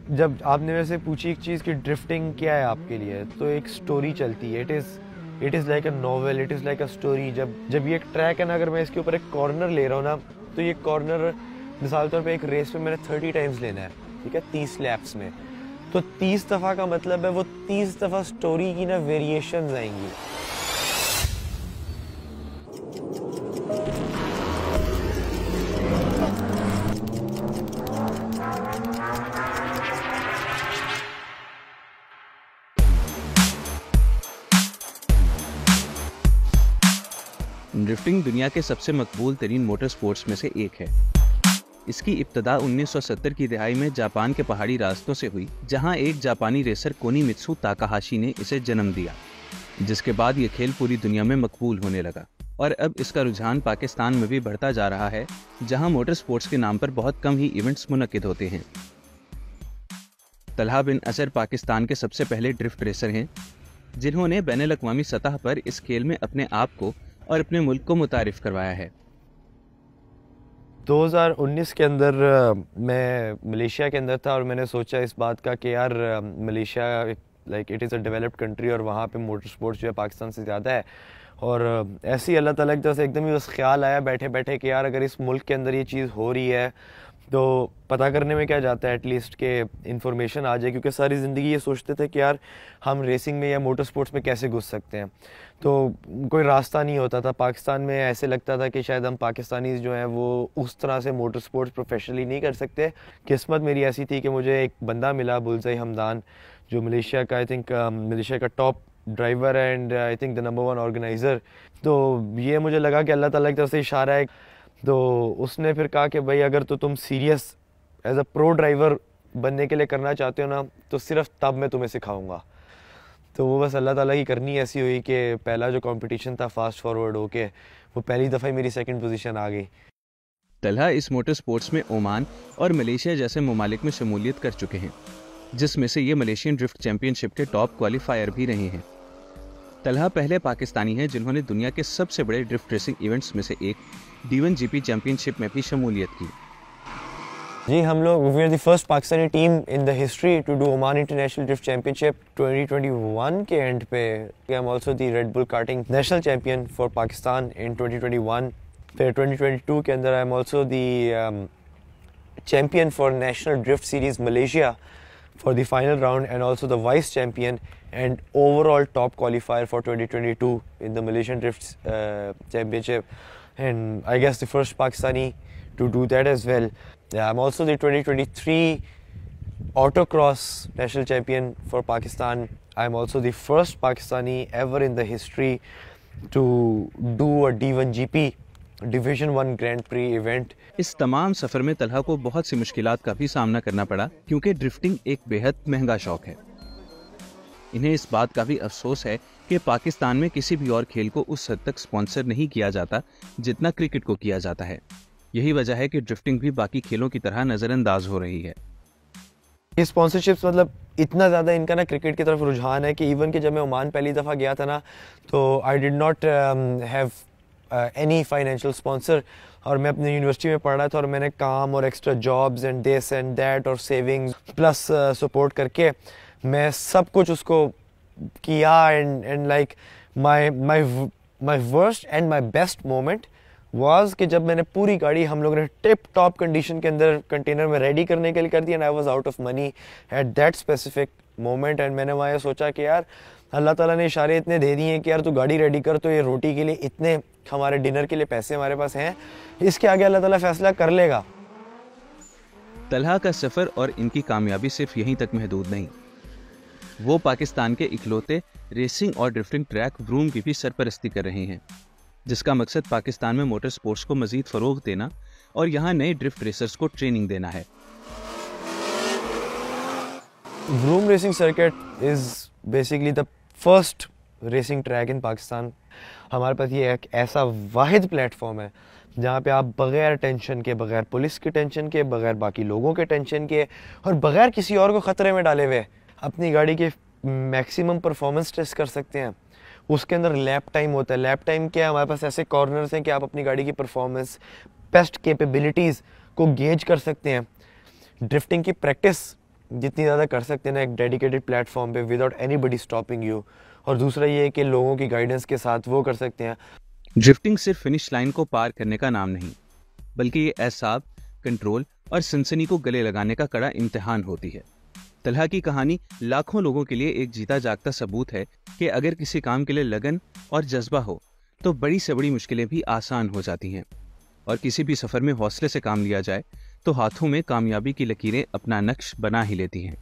जब आपने मेरे से पूछी एक चीज़ कि ड्रिफ्टिंग क्या है आपके लिए, तो एक स्टोरी चलती है। It is like a novel, it is like a story. जब ये एक ट्रैक है ना, अगर मैं इसके ऊपर एक कॉर्नर ले रहा हूँ ना, तो ये कॉर्नर मिसाल तौर पे एक रेस में मैंने 30 टाइम्स लेना है, ठीक है, 30 लैप्स में। तो 30 दफ़ा का मतलब है वो 30 दफ़ा स्टोरी की ना वेरिएशंस आएंगी। ड्रिफ्टिंग दुनिया के सबसे मकबूल तरीन मोटर स्पोर्ट्स में से एक है। इसकी इब्तदा 1970 की दहाई में जापान के पहाड़ी रास्तों से हुई, जहां एक जापानी रेसर कोनीमित्सु ताकाहाशी ने इसे जन्म दिया, जिसके बाद ये खेल पूरी दुनिया में मकबूल होने लगा। और अब इसका रुझान पाकिस्तान में भी बढ़ता जा रहा है, जहां मोटर स्पोर्ट्स के नाम पर बहुत कम ही इवेंट्स मुनक्किद होते हैं। तलहा बिन असर पाकिस्तान के सबसे पहले ड्रिफ्ट रेसर हैं, जिन्होंने बैनुल अक़वामी सतह पर इस खेल में अपने आप को और अपने मुल्क को मुतारिफ करवाया है। 2019 के अंदर मैं मलेशिया के अंदर था और मैंने सोचा इस बात का कि यार Malaysia like it is a developed country और वहाँ पे मोटर स्पोर्ट्स जो है पाकिस्तान से ज़्यादा है। और ऐसे ही अल्लाह ताला की तरफ से एकदम ही बस ख्याल आया बैठे बैठे कि यार अगर इस मुल्क के अंदर ये चीज़ हो रही है तो पता करने में क्या जाता है, एटलीस्ट के इन्फॉर्मेशन आ जाए। क्योंकि सारी ज़िंदगी ये सोचते थे कि यार हम रेसिंग में या मोटर स्पोर्ट्स में कैसे घुस सकते हैं, तो कोई रास्ता नहीं होता था। पाकिस्तान में ऐसे लगता था कि शायद हम पाकिस्तानीज़ जो हैं वो उस तरह से मोटर स्पोर्ट्स प्रोफेशनली नहीं कर सकते। किस्मत मेरी ऐसी थी कि मुझे एक बंदा मिला, बुलज़ाई हमदान, जो मलेशिया का आई थिंक मलेशिया का टॉप ड्राइवर है and I think the number 1 organiser. तो ये मुझे लगा कि अल्लाह ताला की तरफ से इशारा है। तो उसने फिर कहा कि भाई अगर तो तुम serious as a pro driver बनने के लिए करना चाहते हो ना, तो सिर्फ तब मैं तुम्हें सिखाऊंगा। तो वो बस अल्लाह ताला की करनी ऐसी हुई कि पहला जो कंपटीशन था फास्ट फॉरवर्ड होके, वो पहली दफ़ा ही मेरी सेकंड पोजीशन आ गई। तलहा इस मोटर स्पोर्ट्स में ओमान और मलेशिया जैसे ममालिक में शमूलियत कर चुके हैं, जिसमें से ये मलेशियन ड्रिफ्ट चैंपियनशिप के टॉप क्वालिफायर भी रहे हैं। तलहा पहले पाकिस्तानी हैं जिन्होंने दुनिया के सबसे बड़े ड्रिफ्ट रेसिंग इवेंट्स में से एक D1GP चैंपियनशिप में भी शमूलियत की। जी, हम लोग we are the first Pakistani team in the history to do Oman international drift championship 2021 के एंड पे। I am also the Red Bull karting national champion for Pakistan in 2021। फिर 2022 के अंदर I am also the champion for national drift series Malaysia for the final round and also the vice champion and overall top qualifier for 2022 in the Malaysian Drifts Championship, and I guess the first Pakistani to do that as well. Yeah, I'm also the 2023 autocross national champion for Pakistan. I'm also the first Pakistani ever in the history to do a D1GP division 1 grand pre event. इस तमाम सफर में तलहा को बहुत सी मुश्किलात का भी सामना करना पड़ा, क्योंकि ड्रिफ्टिंग एक बेहद महंगा शौक है। इन्हें इस बात का भी अफसोस है कि पाकिस्तान में किसी भी और खेल को उस हद तक स्पॉन्सर नहीं किया जाता जितना क्रिकेट को किया जाता है। यही वजह है कि ड्रिफ्टिंग भी बाकी खेलों की तरह नजरअंदाज हो रही है। ये स्पॉन्सरशिप्स मतलब इतना ज़्यादा इनका ना क्रिकेट की तरफ रुझान है कि इवन कि जब मैं ओमान पहली दफ़ा गया था ना, तो I did not have any financial sponsor. और मैं अपनी यूनिवर्सिटी में पढ़ रहा था और मैंने काम और extra jobs and this and that और सेविंग्स प्लस सपोर्ट करके मैं सब कुछ उसको किया। And like my worst and my best moment was कि जब मैंने पूरी गाड़ी हम लोगों ने टिप टॉप कंडीशन के अंदर कंटेनर में रेडी करने के लिए कर दिया and I was out of money at that specific moment. And मैंने वहाँ सोचा कि यार अल्लाह ताला ने इशारे इतने दे दिए हैं कि यार तू गाड़ी रेडी कर, तो ये रोटी के लिए इतने हमारे डिनर के लिए पैसे हमारे पास हैं, इसके आगे अल्लाह ताला फैसला कर लेगा। तलहा का सफर और इनकी कामयाबी सिर्फ यहीं तक महदूद नहीं, वो पाकिस्तान के इकलौते रेसिंग और ड्रिफ्टिंग ट्रैक व्रूम की भी सरपरस्ती कर रहे हैं, जिसका मकसद पाकिस्तान में मोटर स्पोर्ट्स को मजीद फरोग देना और यहाँ नए ड्रिफ्ट रेसर्स को ट्रेनिंग देना है। Vroom racing circuit is basically the first racing track इन पाकिस्तान। हमारे पास ये एक ऐसा वाहिद प्लेटफॉर्म है जहाँ पे आप बग़ैर टेंशन के, बग़ैर पुलिस की टेंशन के, बग़ैर बाकी लोगों के टेंशन के और बग़ैर किसी और को ख़तरे में डाले हुए अपनी गाड़ी के मैक्सिमम परफॉर्मेंस टेस्ट कर सकते हैं। उसके अंदर लैप टाइम होता है। लैप टाइम क्या है, हमारे पास ऐसे कॉर्नर्स हैं कि आप अपनी गाड़ी की परफॉर्मेंस, बेस्ट कैपेबिलिटीज़ को गेज कर सकते हैं। ड्रिफ्टिंग की प्रैक्टिस जितनी ज़्यादा कर सकते हैं ना एक डेडिकेटेड प्लेटफॉर्म पे विदाउट एनीबडी स्टॉपिंग यू, और दूसरा ये है कि लोगों की गाइडेंस के साथ वो कर सकते हैं। ड्रिफ्टिंग सिर्फ फिनिश लाइन को पार करने का नाम नहीं, बल्कि ये एहसास, कंट्रोल और सनसनी को गले लगाने का कड़ा इम्तिहान होती है। तलहा की कहानी लाखों लोगों के लिए एक जीता जागता सबूत है कि अगर किसी काम के लिए लगन और जज्बा हो तो बड़ी से बड़ी मुश्किलें भी आसान हो जाती हैं, और किसी भी सफर में हौसले से काम लिया जाए तो हाथों में कामयाबी की लकीरें अपना नक्श बना ही लेती हैं।